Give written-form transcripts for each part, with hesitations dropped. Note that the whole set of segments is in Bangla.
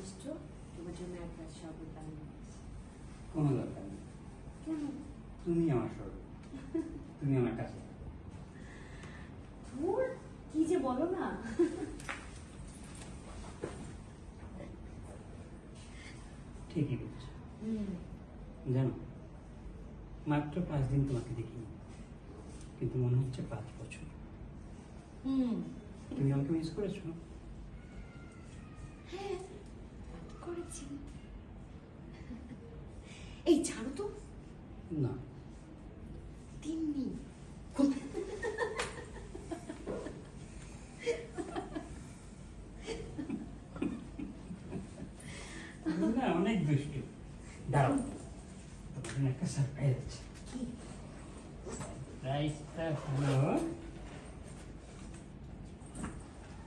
এসছো, তোমার জন্য এক গ্লাস শরবত বানিয়ে। কোনো দরকার নেই। কেন? তুমি আমার শরবত, তুমি আমার কাছে। ধুর, কি যে বলো না। ঠিকই বলছো। জানো, মাত্র 5 দিন তোমাকে দেখিনি, কিন্তু মনে হচ্ছে 5 বছর। তুমি আমাকে মিস করেছো? হ্যাঁ, করেছি। এই ছাড়ো তো। না, তিন্নি। না, অনেক দুষ্টু। দাঁড়াও, তোমার জন্য একটা সারপ্রাইজ আছে। কি? সারপ্রাইজটা হলো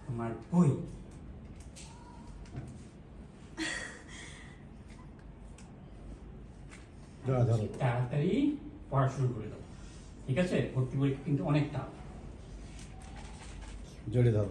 তোমার বই। তাড়াতাড়ি পড়া শুরু করে দাও, ঠিক আছে? ভর্তি পরীক্ষা কিন্তু অনেক টাফ। জড়িয়ে দাও।